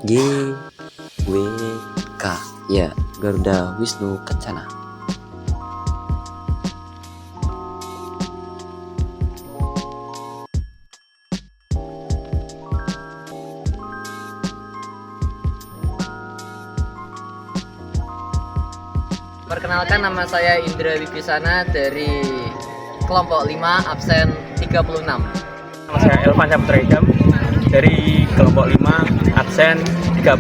GWK, ya, Garuda Wisnu Kencana. Perkenalkan, nama saya Indra Wibisana dari kelompok 5 absen 36. Nama saya Elvan Saputra Idam dari kelompok 5 absen 30.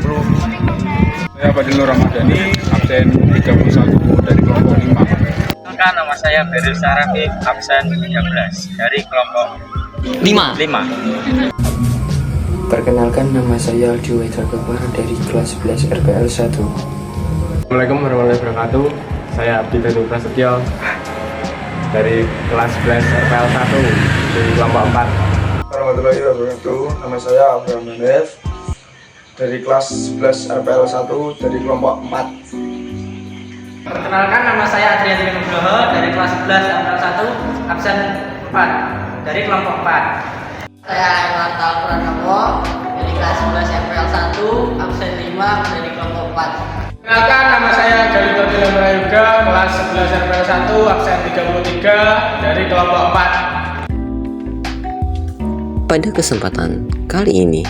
Saya Fadil Ramadhani absen 31 dari kelompok 5. Perkenalkan, nama saya Beril Sarafik absen 13 dari kelompok 5. Perkenalkan, nama saya Aldi Waitra Gopar dari kelas 11 RPL 1. Assalamualaikum warahmatullahi wabarakatuh. Saya Abdi Teguh Prasetyo dari kelas 11 RPL 1 dari kelompok 4. Warahmatullahi wabarakatuh. Nama saya Abraham Hanef dari kelas 11 RPL 1 dari kelompok 4. Perkenalkan, nama saya Adrian Nugroho dari kelas 11 absen 1 absen 4 dari kelompok 4. Saya Elanta Pranowo dari kelas 11 RPL 1 absen 5 dari kelompok 4. Perkenalkan, nama saya Galito Tilamra Yoga, kelas 11 RPL 1 absen 33 dari kelompok 4. Pada kesempatan kali ini,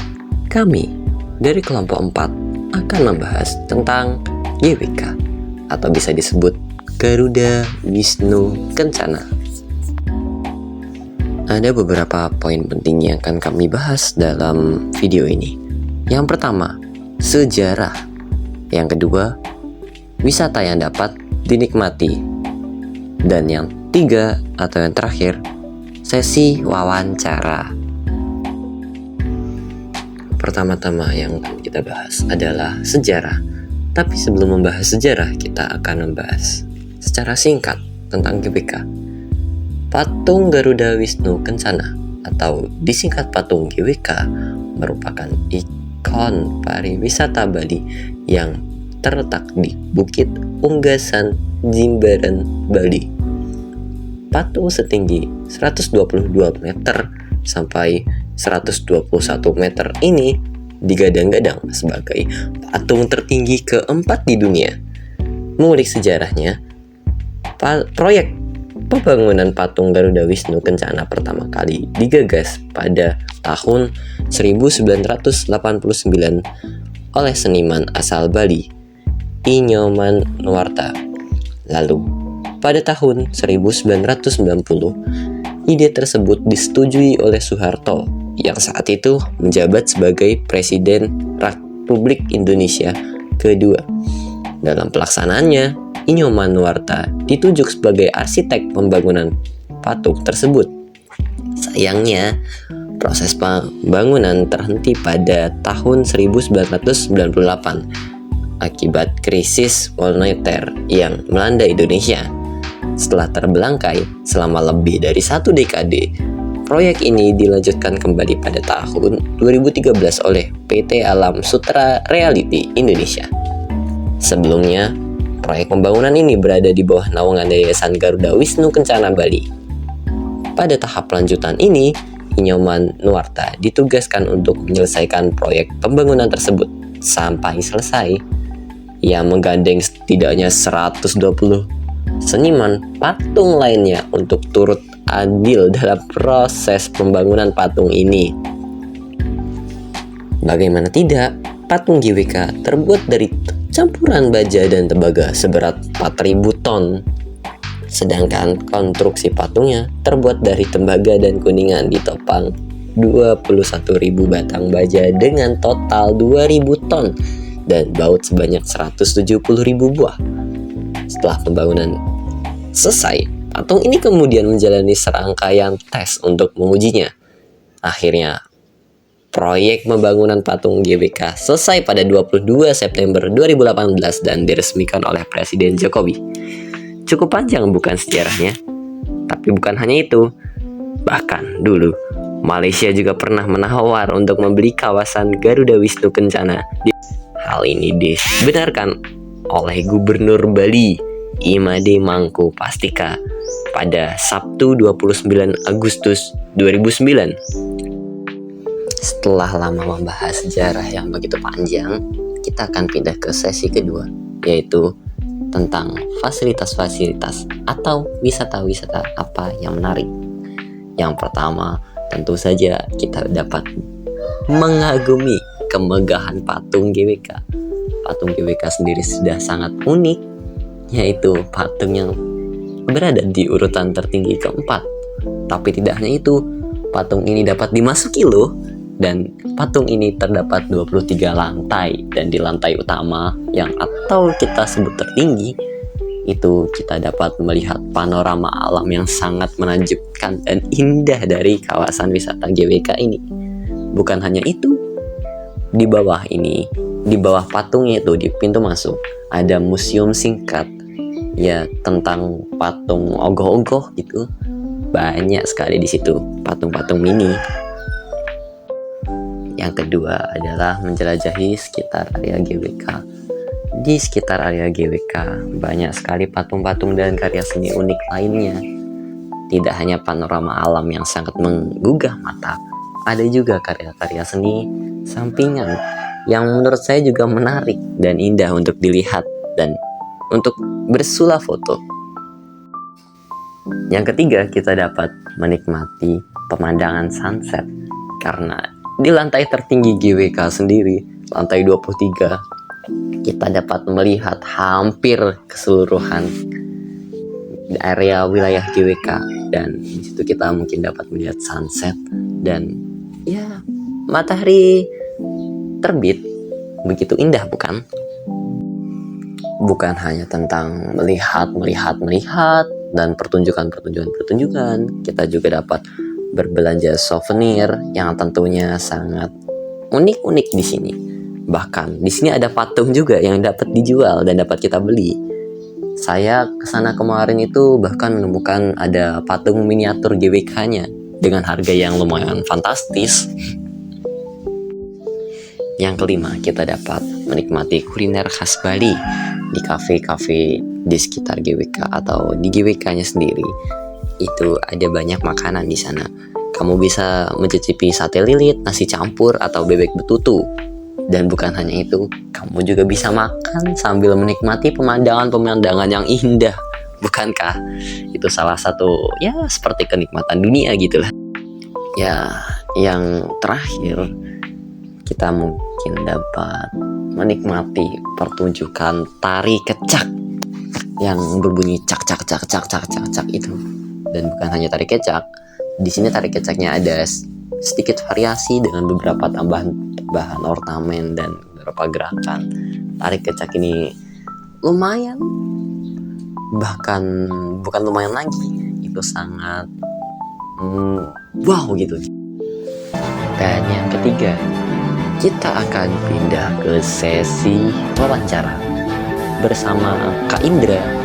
kami dari kelompok 4 akan membahas tentang GWK atau bisa disebut Garuda Wisnu Kencana. Ada beberapa poin penting yang akan kami bahas dalam video ini. Yang pertama, sejarah. Yang kedua, wisata yang dapat dinikmati. Dan yang tiga atau yang terakhir, sesi wawancara. Pertama-tama yang akan kita bahas adalah sejarah. Tapi sebelum membahas sejarah, kita akan membahas secara singkat tentang GWK. Patung Garuda Wisnu Kencana atau disingkat patung GWK merupakan ikon pariwisata Bali yang terletak di Bukit Unggasan, Jimbaran, Bali. Patung setinggi 122 meter sampai 121 meter ini digadang-gadang sebagai patung tertinggi keempat di dunia. Mengulik sejarahnya, proyek pembangunan patung Garuda Wisnu Kencana pertama kali digagas pada tahun 1989 oleh seniman asal Bali, Inyoman Nuwarta. Lalu, pada tahun 1990, ide tersebut disetujui oleh Soeharto yang saat itu menjabat sebagai Presiden Republik Indonesia kedua. Dalam pelaksanaannya, Inyoman Nuwarta ditunjuk sebagai arsitek pembangunan patung tersebut. Sayangnya, proses pembangunan terhenti pada tahun 1998 akibat krisis moneter yang melanda Indonesia. Setelah terbelangkai selama lebih dari 1 dekade, proyek ini dilanjutkan kembali pada tahun 2013 oleh PT Alam Sutera Realty Indonesia. Sebelumnya, proyek pembangunan ini berada di bawah naungan Yayasan Garuda Wisnu Kencana Bali. Pada tahap lanjutan ini, Inyoman Nuwarta ditugaskan untuk menyelesaikan proyek pembangunan tersebut sampai selesai. Ia menggandeng setidaknya 120 seniman patung lainnya untuk turut andil dalam proses pembangunan patung ini. Bagaimana tidak, patung GWK terbuat dari campuran baja dan tembaga seberat 4.000 ton. Sedangkan konstruksi patungnya terbuat dari tembaga dan kuningan ditopang 21.000 batang baja dengan total 2.000 ton dan baut sebanyak 170.000 buah. Setelah pembangunan selesai, patung ini kemudian menjalani serangkaian tes untuk mengujinya. Akhirnya, proyek pembangunan patung GWK selesai pada 22 September 2018 dan diresmikan oleh Presiden Jokowi. Cukup panjang bukan sejarahnya? Tapi bukan hanya itu. Bahkan dulu, Malaysia juga pernah menawar untuk membeli kawasan Garuda Wisnu Kencana. Hal ini dibenarkan oleh Gubernur Bali, Imade Mangku Pastika, pada Sabtu 29 Agustus 2009. Setelah lama membahas sejarah yang begitu panjang, kita akan pindah ke sesi kedua, yaitu tentang fasilitas-fasilitas atau wisata-wisata apa yang menarik. Yang pertama, tentu saja kita dapat mengagumi kemegahan patung GWK. Patung GWK sendiri sudah sangat unik, yaitu patung yang berada di urutan tertinggi keempat. Tapi tidak hanya itu, patung ini dapat dimasuki loh. Dan patung ini terdapat 23 lantai, dan di lantai utama yang atau kita sebut tertinggi itu kita dapat melihat panorama alam yang sangat menakjubkan dan indah dari kawasan wisata GWK ini. Bukan hanya itu, di bawah patungnya itu di pintu masuk ada museum singkat ya tentang patung ogoh-ogoh gitu. Banyak sekali di situ patung-patung mini. Yang kedua adalah menjelajahi sekitar area GWK. Di sekitar area GWK banyak sekali patung-patung dan karya seni unik lainnya. Tidak hanya panorama alam yang sangat menggugah mata, ada juga karya-karya seni sampingan yang menurut saya juga menarik dan indah untuk dilihat dan untuk bersulah foto. Yang ketiga, kita dapat menikmati pemandangan sunset karena di lantai tertinggi GWK sendiri, lantai 23, kita dapat melihat hampir keseluruhan area wilayah GWK, dan di situ kita mungkin dapat melihat sunset dan ya matahari terbit. Begitu indah, bukan? Bukan hanya tentang melihat dan pertunjukan, kita juga dapat berbelanja souvenir yang tentunya sangat unik-unik di sini. Bahkan di sini ada patung juga yang dapat dijual dan dapat kita beli. Saya kesana kemarin itu bahkan menemukan ada patung miniatur GWK-nya dengan harga yang lumayan fantastis. Yang kelima, kita dapat menikmati kuliner khas Bali di kafe-kafe di sekitar GWK atau di GWK-nya sendiri. Itu ada banyak makanan di sana. Kamu bisa mencicipi sate lilit, nasi campur, atau bebek betutu. Dan bukan hanya itu, kamu juga bisa makan sambil menikmati pemandangan-pemandangan yang indah. Bukankah itu salah satu ya seperti kenikmatan dunia gitulah. Ya, yang terakhir kita mungkin dapat menikmati pertunjukan tari kecak yang berbunyi cak cak cak cak cak cak cak itu. Dan bukan hanya tari kecak, di sini tari kecaknya ada sedikit variasi dengan beberapa tambahan ornamen dan beberapa gerakan. Tari kecak ini lumayan, bahkan bukan lumayan lagi, itu sangat wow gitu. Dan yang ketiga, kita akan pindah ke sesi wawancara bersama Kak Indra.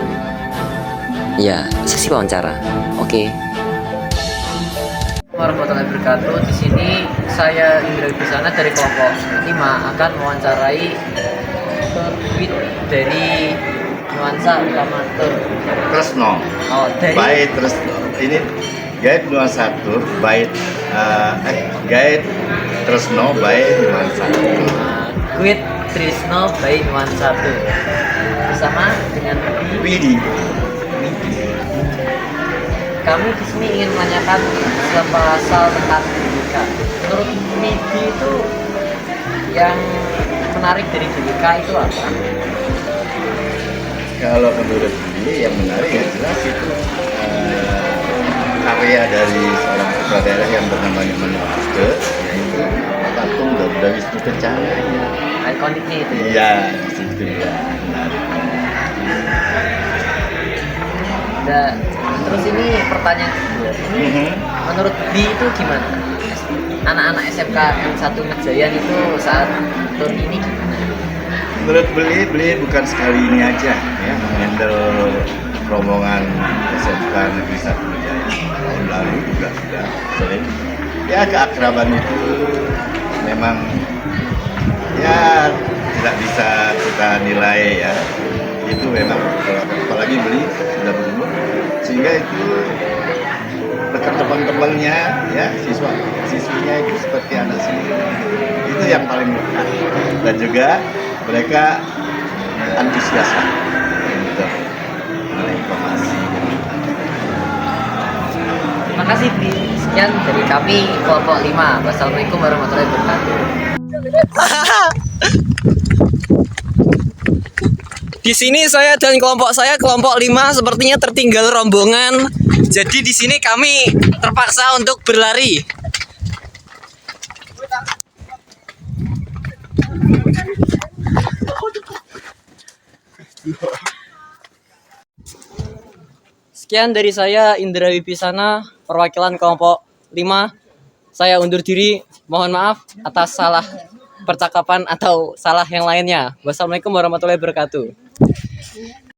Ya, sesi wawancara. Oke. Warahmatullahi wabarakatuh. Di sini saya Indra Wisana dari kelompok 5 akan mewawancarai terbit dari nuansa utama Tresno. Oh, dari Bait Tresno. Ini guide nuansa tur, bait guide Tresno by nuansa. Guide Trisno by Nuansa bersama dengan Widi. Kami di sini ingin menanyakan sepasal tentang GWK. Menurut Widi itu yang menarik dari GWK itu apa? Kalau menurut Widi yang menarik ya jelas itu karya dari seorang sutradara yang bernama Nyoman Nuarke, yaitu patung Garuda Wisnu Kencana. Ikoniknya itu. Iya, di situ ya menarik. Terus ini pertanyaan kedua. Menurut Bi itu gimana? Anak-anak SMK yang 1 Mejayan itu saat tur ini gimana? Menurut beli bukan sekali ini aja ya menghandle rombongan SMK Negeri 1 Mejayan. Tahun lalu juga sudah sering. Ya keakraban itu memang ya tidak bisa kita nilai ya. Itu memang apalagi beli sudah berumur sehingga itu dekat teman-temannya, ya siswinya itu seperti anak sendiri. Itu yang paling dekat. Dan juga mereka antusias untuk informasi. Terima kasih Bi. Sekian dari kami kelompok 5. Wassalamualaikum warahmatullahi wabarakatuh. Di sini saya dan kelompok saya kelompok 5 sepertinya tertinggal rombongan. Jadi di sini kami terpaksa untuk berlari. Sekian dari saya Indra Wibisana, perwakilan kelompok 5. Saya undur diri. Mohon maaf atas salah percakapan atau salah yang lainnya. Wassalamualaikum warahmatullahi wabarakatuh.